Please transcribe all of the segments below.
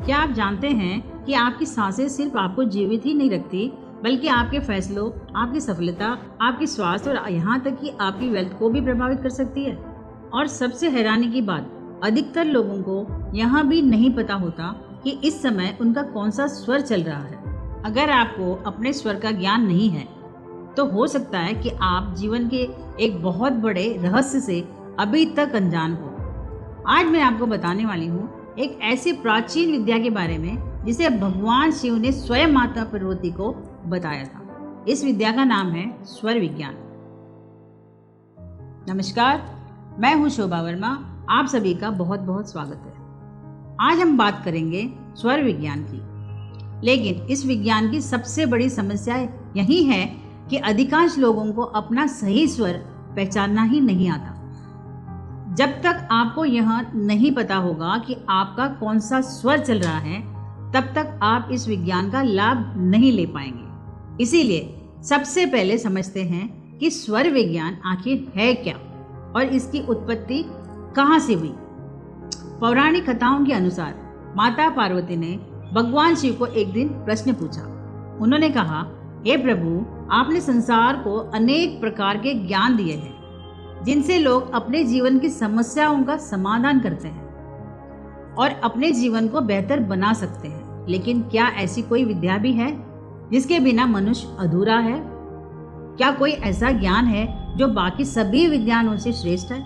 क्या आप जानते हैं कि आपकी सांसें सिर्फ आपको जीवित ही नहीं रखती, बल्कि आपके फैसलों, आपकी सफलता, आपकी स्वास्थ्य और यहाँ तक कि आपकी वेल्थ को भी प्रभावित कर सकती है। और सबसे हैरानी की बात, अधिकतर लोगों को यह भी नहीं पता होता कि इस समय उनका कौन सा स्वर चल रहा है। अगर आपको अपने स्वर का ज्ञान नहीं है तो हो सकता है कि आप जीवन के एक बहुत बड़े रहस्य से अभी तक अनजान हो। आज मैं आपको बताने वाली हूँ एक ऐसी प्राचीन विद्या के बारे में जिसे भगवान शिव ने स्वयं माता पार्वती को बताया था। इस विद्या का नाम है स्वर विज्ञान। नमस्कार, मैं हूँ शोभा वर्मा। आप सभी का बहुत बहुत स्वागत है। आज हम बात करेंगे स्वर विज्ञान की, लेकिन इस विज्ञान की सबसे बड़ी समस्या यही है कि अधिकांश लोगों को अपना सही स्वर पहचानना ही नहीं आता। जब तक आपको यह नहीं पता होगा कि आपका कौन सा स्वर चल रहा है, तब तक आप इस विज्ञान का लाभ नहीं ले पाएंगे। इसीलिए सबसे पहले समझते हैं कि स्वर विज्ञान आखिर है क्या और इसकी उत्पत्ति कहाँ से हुई। पौराणिक कथाओं के अनुसार माता पार्वती ने भगवान शिव को एक दिन प्रश्न पूछा। उन्होंने कहा, हे प्रभु, आपने संसार को अनेक प्रकार के ज्ञान दिए हैं जिनसे लोग अपने जीवन की समस्याओं का समाधान करते हैं और अपने जीवन को बेहतर बना सकते हैं, लेकिन क्या ऐसी कोई विद्या भी है जिसके बिना मनुष्य अधूरा है? क्या कोई ऐसा ज्ञान है जो बाकी सभी विज्ञानों से श्रेष्ठ है?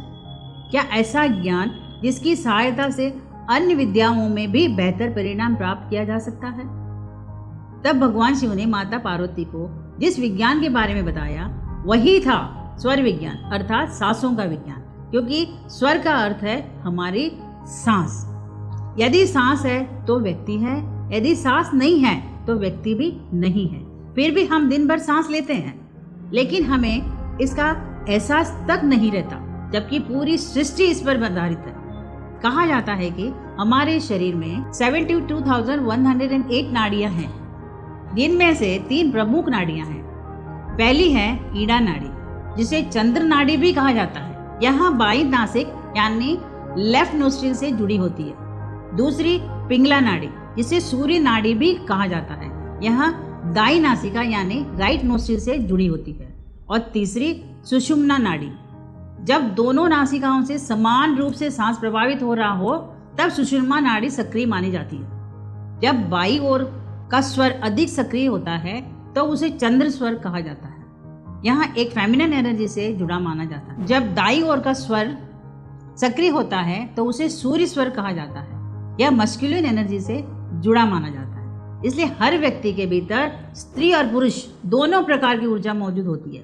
क्या ऐसा ज्ञान जिसकी सहायता से अन्य विद्याओं में भी बेहतर परिणाम प्राप्त किया जा सकता है? तब भगवान शिव ने माता पार्वती को जिस विज्ञान के बारे में बताया वही था स्वर विज्ञान, अर्थात सांसों का विज्ञान। क्योंकि स्वर का अर्थ है हमारी सांस। यदि सांस है तो व्यक्ति है, यदि सांस नहीं है तो व्यक्ति भी नहीं है। फिर भी हम दिन भर सांस लेते हैं, लेकिन हमें इसका एहसास तक नहीं रहता, जबकि पूरी सृष्टि इस पर आधारित है। कहा जाता है कि हमारे शरीर में 72,108 नाड़ियां हैं, जिनमें से 3 प्रमुख नाड़ियां हैं। पहली है ईड़ा नाड़ी, जिसे चंद्र नाड़ी भी कहा जाता है। यह बाईं नासिक यानी लेफ्ट नोस्ट्रिल से जुड़ी होती है। दूसरी पिंगला नाड़ी, जिसे सूर्य नाड़ी भी कहा जाता है। यह दाई नासिका यानी राइट नोस्ट्रिल से जुड़ी होती है। और तीसरी सुषुम्ना नाड़ी। जब दोनों नासिकाओं से समान रूप से सांस प्रभावित हो रहा हो, तब सुषुम्ना नाड़ी सक्रिय मानी जाती है। जब बाई ओर का स्वर अधिक सक्रिय होता है तो उसे चंद्र स्वर कहा जाता है। यहाँ एक फेमिनिन एनर्जी से जुड़ा माना जाता है। जब दाई ओर का स्वर सक्रिय होता है तो उसे सूर्य स्वर कहा जाता है। यह मस्कुलिन एनर्जी से जुड़ा माना जाता है। इसलिए हर व्यक्ति के भीतर स्त्री और पुरुष दोनों प्रकार की ऊर्जा मौजूद होती है।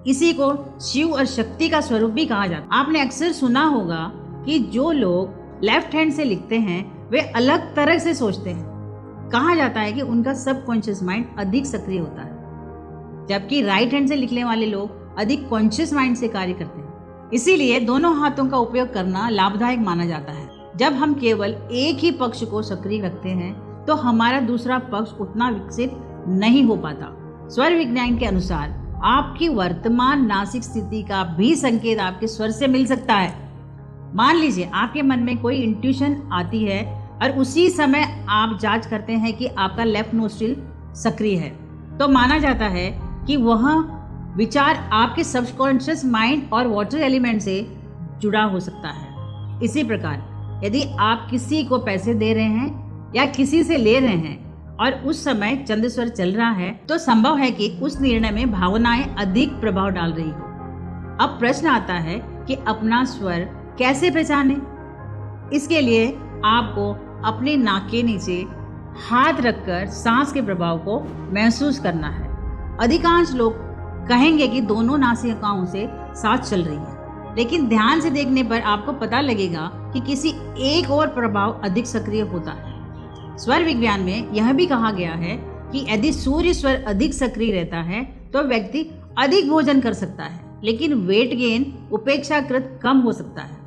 इसी को शिव और शक्ति का स्वरूप भी कहा जाता है। आपने अक्सर सुना होगा कि जो लोग लेफ्ट हैंड से लिखते हैं वे अलग तरह से सोचते हैं। कहा जाता है कि उनका सबकॉन्शियस माइंड अधिक सक्रिय होता है, जबकि राइट हैंड से लिखने वाले लोग अधिक कॉन्शियस माइंड से कार्य करते हैं। इसीलिए दोनों हाथों का उपयोग करना लाभदायक माना जाता है। जब हम केवल एक ही पक्ष को सक्रिय रखते हैं तो हमारा दूसरा पक्ष उतना विकसित नहीं हो पाता। स्वर विज्ञान के अनुसार आपकी वर्तमान नासिक स्थिति का भी संकेत आपके स्वर से मिल सकता है। मान लीजिए आपके मन में कोई इंट्यूशन आती है और उसी समय आप जांच करते हैं कि आपका लेफ्ट नोस्ट्रिल सक्रिय है, तो माना जाता है कि वह विचार आपके सबकॉन्शियस माइंड और वाटर एलिमेंट से जुड़ा हो सकता है। इसी प्रकार यदि आप किसी को पैसे दे रहे हैं या किसी से ले रहे हैं और उस समय चंद्र स्वर चल रहा है, तो संभव है कि उस निर्णय में भावनाएं अधिक प्रभाव डाल रही हो। अब प्रश्न आता है कि अपना स्वर कैसे पहचानें? इसके लिए आपको अपने नाक के नीचे हाथ रखकर सांस के प्रभाव को महसूस करना है। अधिकांश लोग कहेंगे कि दोनों नासिकाओं से सांस चल रही है, लेकिन ध्यान से देखने पर आपको पता लगेगा कि किसी एक और प्रभाव अधिक सक्रिय होता है। स्वर विज्ञान में यह भी कहा गया है कि यदि सूर्य स्वर अधिक सक्रिय रहता है तो व्यक्ति अधिक भोजन कर सकता है, लेकिन वेट गेन उपेक्षाकृत कम हो सकता है।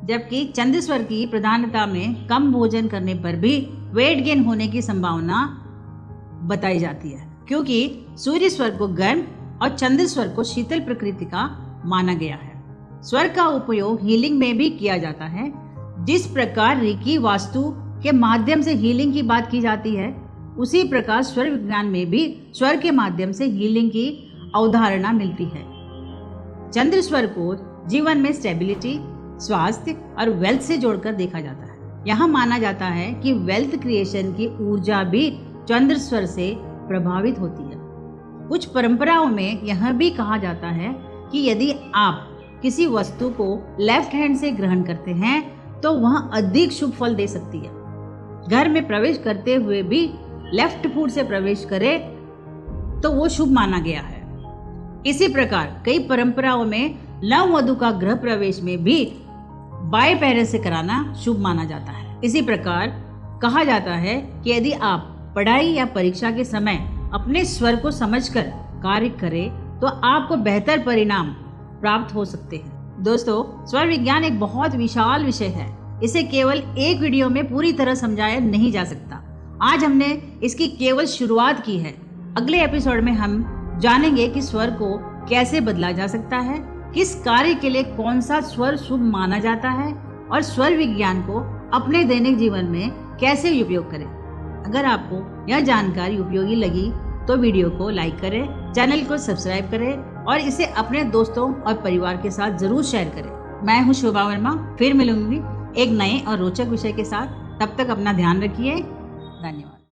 जबकि चंद्र स्वर की प्रधानता में कम भोजन करने पर भी वेट गेन होने की संभावना बताई जाती है, क्योंकि सूर्य स्वर को गर्म और चंद्र स्वर को शीतल प्रकृति का माना गया है। स्वर का उपयोग हीलिंग में भी किया जाता है। जिस प्रकार रेकी वास्तु के माध्यम से हीलिंग की बात की जाती है, उसी प्रकार स्वर विज्ञान में भी स्वर के माध्यम से हीलिंग की अवधारणा मिलती है। चंद्र स्वर को जीवन में स्टेबिलिटी, स्वास्थ्य और वेल्थ से जोड़कर देखा जाता है। यहाँ माना जाता है कि वेल्थ क्रिएशन की ऊर्जा भी चंद्र स्वर से प्रभावित होती है। कुछ परंपराओं में यह भी कहा जाता है कि यदि आप किसी वस्तु को लेफ्ट हैंड से ग्रहण करते हैं तो वह अधिक शुभ फल दे सकती है। घर में प्रवेश करते हुए भी लेफ्ट फुट से प्रवेश करे तो वो शुभ माना गया है। इसी प्रकार कई परंपराओं में नववधु का गृह प्रवेश में भी बाएं पैर से कराना शुभ माना जाता है। इसी प्रकार कहा जाता है कि यदि आप पढ़ाई या परीक्षा के समय अपने स्वर को समझकर कार्य करें तो आपको बेहतर परिणाम प्राप्त हो सकते हैं। दोस्तों, स्वर विज्ञान एक बहुत विशाल विषय है। इसे केवल एक वीडियो में पूरी तरह समझाया नहीं जा सकता। आज हमने इसकी केवल शुरुआत की है। अगले एपिसोड में हम जानेंगे कि स्वर को कैसे बदला जा सकता है, किस कार्य के लिए कौन सा स्वर शुभ माना जाता है और स्वर विज्ञान को अपने दैनिक जीवन में कैसे उपयोग करें। अगर आपको यह जानकारी उपयोगी लगी तो वीडियो को लाइक करें, चैनल को सब्सक्राइब करें और इसे अपने दोस्तों और परिवार के साथ जरूर शेयर करें। मैं हूं शोभा वर्मा, फिर मिलूंगी एक नए और रोचक विषय के साथ। तब तक अपना ध्यान रखिए। धन्यवाद।